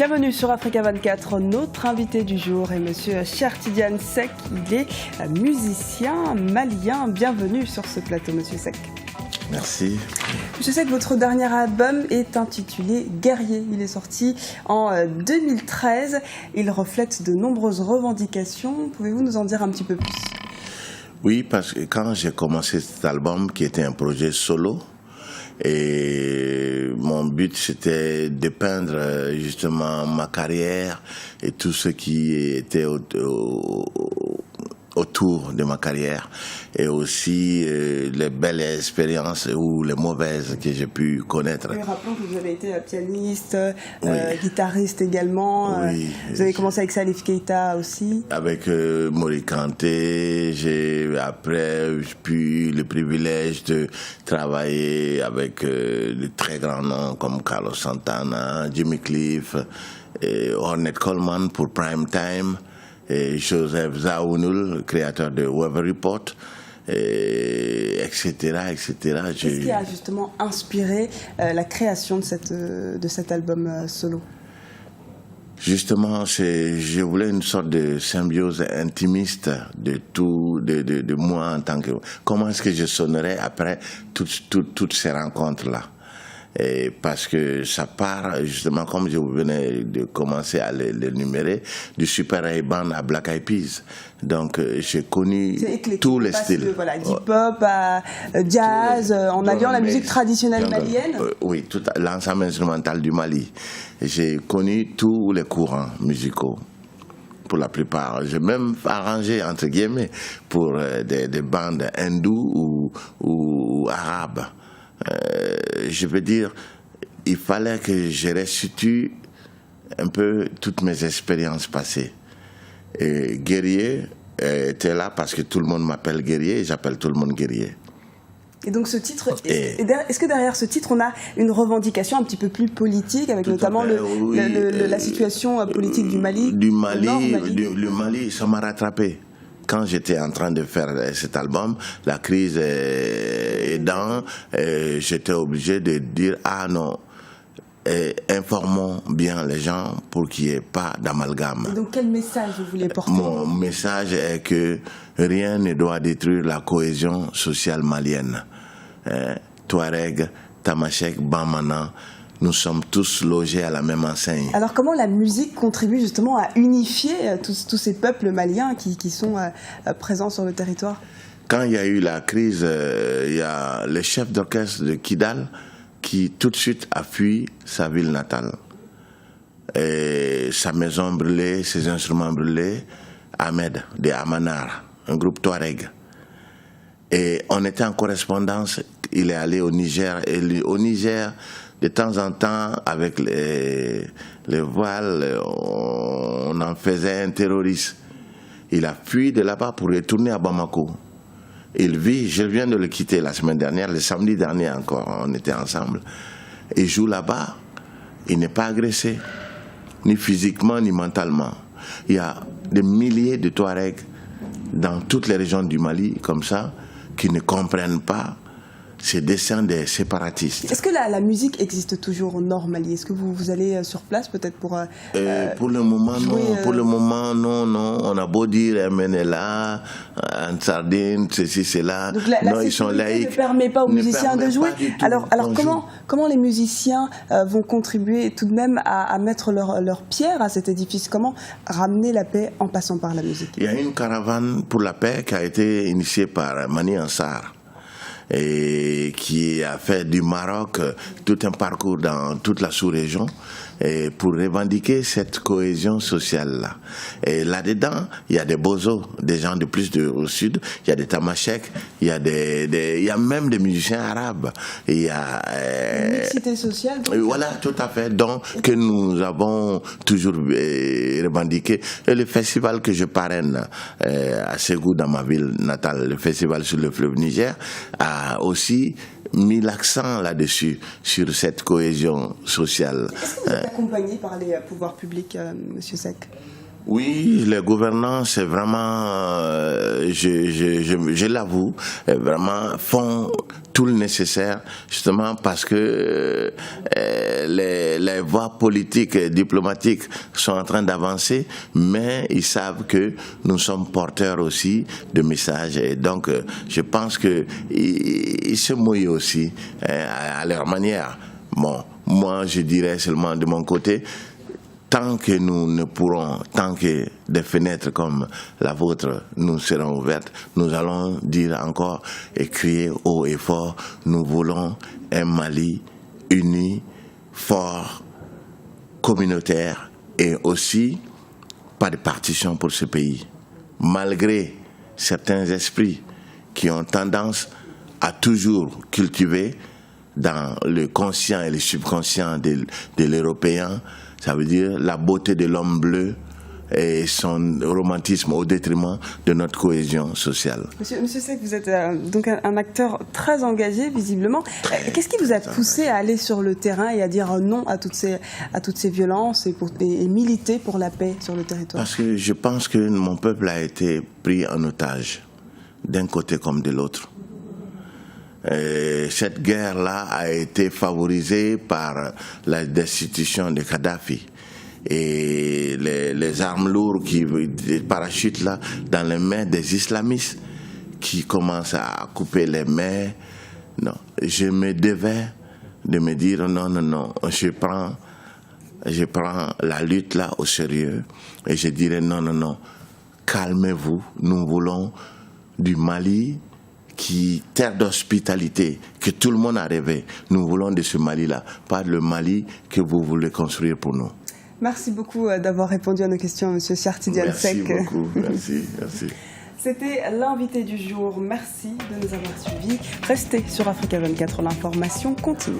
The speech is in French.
Bienvenue sur Africa 24. Notre invité du jour est Monsieur Cheikh Tidiane Seck. Il est musicien malien. Bienvenue sur ce plateau, Monsieur Seck. Merci. Je sais que votre dernier album est intitulé Guerrier. Il est sorti en 2013. Il reflète de nombreuses revendications. Pouvez-vous nous en dire un petit peu plus? Oui, parce que quand j'ai commencé cet album, qui était un projet solo, et mon but c'était de peindre justement ma carrière et tout ce qui était autour de ma carrière, et aussi les belles expériences ou les mauvaises que j'ai pu connaître. Oui, rappelons que vous avez été pianiste, oui. Guitariste également. Oui. Vous avez commencé avec Salif Keita aussi. Avec Mori Kanté, j'ai après eu le privilège de travailler avec de très grands noms comme Carlos Santana, Jimmy Cliff, et Ornette Coleman pour Prime Time, et Joseph Zaounoul, créateur de Weather Report, etc., etc. Qu'est-ce qui a justement inspiré la création de cet album solo? Justement, je voulais une sorte de symbiose intimiste de tout, de moi en tant que... Comment est-ce que je sonnerais après toutes ces rencontres-là? Et parce que ça part, justement, comme je venais de commencer à l'énumérer, du Super Ray-Ban à Black Eyed Peas. Donc, j'ai connu tous les styles. Voilà, hip-hop à jazz, en alliant la musique traditionnelle malienne. Oui, l'ensemble instrumental du Mali. J'ai connu tous les courants musicaux. Pour la plupart. J'ai même arrangé, entre guillemets, pour des bandes hindoues ou arabes. Je veux dire, il fallait que je restitue un peu toutes mes expériences passées. Et Guerrier était là parce que tout le monde m'appelle Guerrier et j'appelle tout le monde Guerrier. Et donc ce titre, est-ce que derrière ce titre, on a une revendication un petit peu plus politique, avec notamment la situation politique du Mali? Du Mali, ça m'a rattrapé. Quand j'étais en train de faire cet album, la crise aidant, j'étais obligé de dire « Ah non, informons bien les gens pour qu'il n'y ait pas d'amalgame. » Et donc quel message vous voulez porter? Mon message est que rien ne doit détruire la cohésion sociale malienne. Touareg, Tamashek, Bamana, nous sommes tous logés à la même enseigne. Alors comment la musique contribue justement à unifier tous ces peuples maliens qui sont présents sur le territoire? Quand il y a eu la crise, il y a le chef d'orchestre de Kidal qui tout de suite a fui sa ville natale. Et sa maison brûlée, ses instruments brûlés, Ahmed de Amanar, un groupe Touareg. Et on était en correspondance, il est allé au Niger, et au Niger, de temps en temps, avec les voiles, on en faisait un terroriste. Il a fui de là-bas pour retourner à Bamako. Il vit, je viens de le quitter la semaine dernière, le samedi dernier encore, on était ensemble. Il joue là-bas, il n'est pas agressé, ni physiquement, ni mentalement. Il y a des milliers de Touaregs dans toutes les régions du Mali, comme ça, qui ne comprennent pas ces dessins des séparatistes. Est-ce que la musique existe toujours au Nord Mali? Est-ce que vous allez sur place peut-être pour le moment, jouer, non. Pour le moment, non. On a beau dire MNLA, Ansardine, ceci, cela. Donc non, ils sont laïcs. Ne permet pas aux musiciens de jouer. Alors comment les musiciens vont contribuer tout de même à mettre leur pierre à cet édifice? Comment ramener la paix en passant par la musique? Il y a une caravane pour la paix qui a été initiée par Mani Ansar, et qui a fait du Maroc tout un parcours dans toute la sous-région pour revendiquer cette cohésion sociale-là. Et là-dedans, il y a des bozos, des gens de plus au sud, il y a des tamasheks, il y a même des musiciens arabes. Il y a une mixité sociale. Donc. Voilà, tout à fait. Donc, que nous avons toujours revendiqué. Et le festival que je parraine à Ségou, dans ma ville natale, le festival sur le fleuve Niger, a aussi mis l'accent là-dessus, sur cette cohésion sociale. Est-ce que vous êtes accompagné par les pouvoirs publics, Monsieur Seck? Oui, les gouvernants, c'est vraiment, je l'avoue, vraiment font tout le nécessaire, justement parce que les voies politiques et diplomatiques sont en train d'avancer, mais ils savent que nous sommes porteurs aussi de messages. Et donc, je pense qu'ils se mouillent aussi à leur manière. Bon, moi, je dirais seulement de mon côté, tant que nous ne pourrons, tant que des fenêtres comme la vôtre nous seront ouvertes, nous allons dire encore et crier haut et fort, nous voulons un Mali uni, fort, communautaire et aussi pas de partition pour ce pays. Malgré certains esprits qui ont tendance à toujours cultiver dans le conscient et le subconscient de l'Européen, ça veut dire la beauté de l'homme bleu et son romantisme au détriment de notre cohésion sociale. Monsieur Seck, vous êtes donc un acteur très engagé, visiblement. Qu'est-ce qui vous a poussé à aller sur le terrain et à dire non à toutes ces violences et militer pour la paix sur le territoire? Parce que je pense que mon peuple a été pris en otage, d'un côté comme de l'autre. Et cette guerre-là a été favorisée par la destitution de Kadhafi et les armes lourdes, les parachutes là, dans les mains des islamistes qui commencent à couper les mains. Non, je me devais de me dire non, je prends la lutte là au sérieux et je dirais non, calmez-vous, nous voulons du Mali terre d'hospitalité, que tout le monde a rêvé. Nous voulons de ce Mali-là, pas le Mali que vous voulez construire pour nous. Merci beaucoup d'avoir répondu à nos questions, Monsieur Cheikh Tidiane Seck. Merci beaucoup, merci. C'était l'invité du jour. Merci de nous avoir suivis. Restez sur Africa 24, l'information continue.